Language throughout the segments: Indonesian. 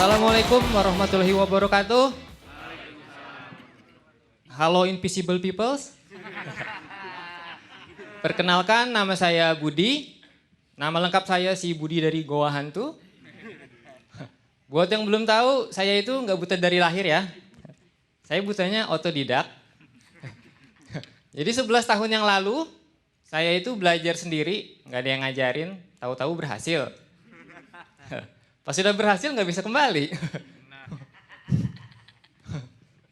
Assalamualaikum warahmatullahi wabarakatuh. Halo invisible peoples. Perkenalkan, nama saya Budi. Nama lengkap saya si Budi dari Goa Hantu. Buat yang belum tahu, saya itu nggak buta dari lahir ya. Saya butanya otodidak. Jadi 11 tahun yang lalu, saya itu belajar sendiri, nggak ada yang ngajarin, tahu-tahu berhasil. Pas sudah berhasil nggak bisa kembali.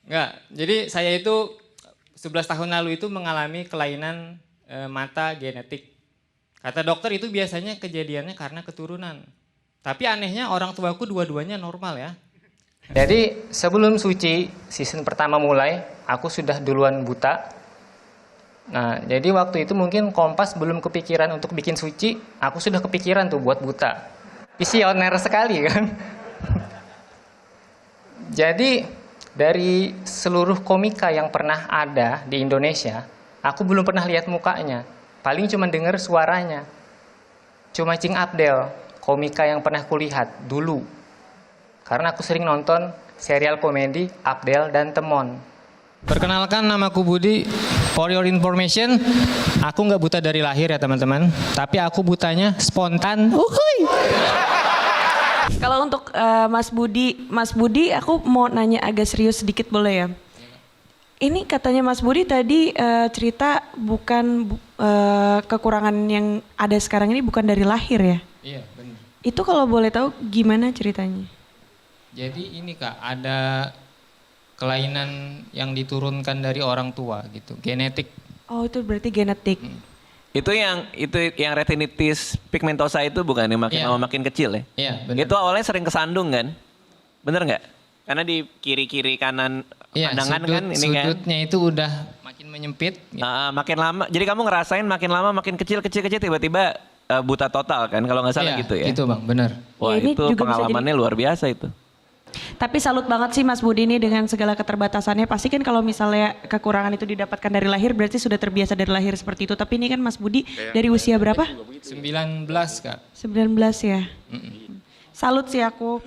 Nggak, jadi saya itu 11 tahun lalu itu mengalami kelainan mata genetik. Kata dokter itu biasanya kejadiannya karena keturunan. Tapi anehnya orang tuaku dua-duanya normal ya. Jadi sebelum suci season pertama mulai, aku sudah duluan buta. Nah, jadi waktu itu mungkin Kompas belum kepikiran untuk bikin suci, aku sudah kepikiran tuh buat buta. Visioner sekali kan. Jadi dari seluruh komika yang pernah ada di Indonesia, aku belum pernah lihat mukanya. Paling cuma dengar suaranya. Cuma Cing Abdel, komika yang pernah kulihat dulu. Karena aku sering nonton serial komedi Abdel dan Temon. Perkenalkan, namaku Budi. For your information, aku nggak buta dari lahir ya teman-teman. Tapi aku butanya spontan. Uhuy. Kalau untuk Mas Budi, aku mau nanya agak serius sedikit boleh ya? Ini katanya Mas Budi tadi cerita bukan kekurangan yang ada sekarang ini bukan dari lahir ya? Iya benar. Itu kalau boleh tahu gimana ceritanya? Jadi ini Kak, ada kelainan yang diturunkan dari orang tua gitu, genetik. Oh itu berarti genetik. Itu yang retinitis pigmentosa itu bukan yang makin lama makin kecil ya? Iya, benar. Itu awalnya sering kesandung kan? Bener nggak? Karena di kiri kanan pandangan kan ini kan. Sudutnya itu udah makin menyempit. Gitu. Makin lama. Jadi kamu ngerasain makin lama makin kecil tiba-tiba buta total kan kalau nggak salah gitu ya? Gitu Bang, benar. Wah Ya, ini itu juga pengalamannya luar biasa itu. Tapi salut banget sih Mas Budi ini dengan segala keterbatasannya. Pasti kan kalau misalnya kekurangan itu didapatkan dari lahir berarti sudah terbiasa dari lahir seperti itu. Tapi ini kan Mas Budi dari usia berapa? 19 Kak. 19 ya. Salut sih aku.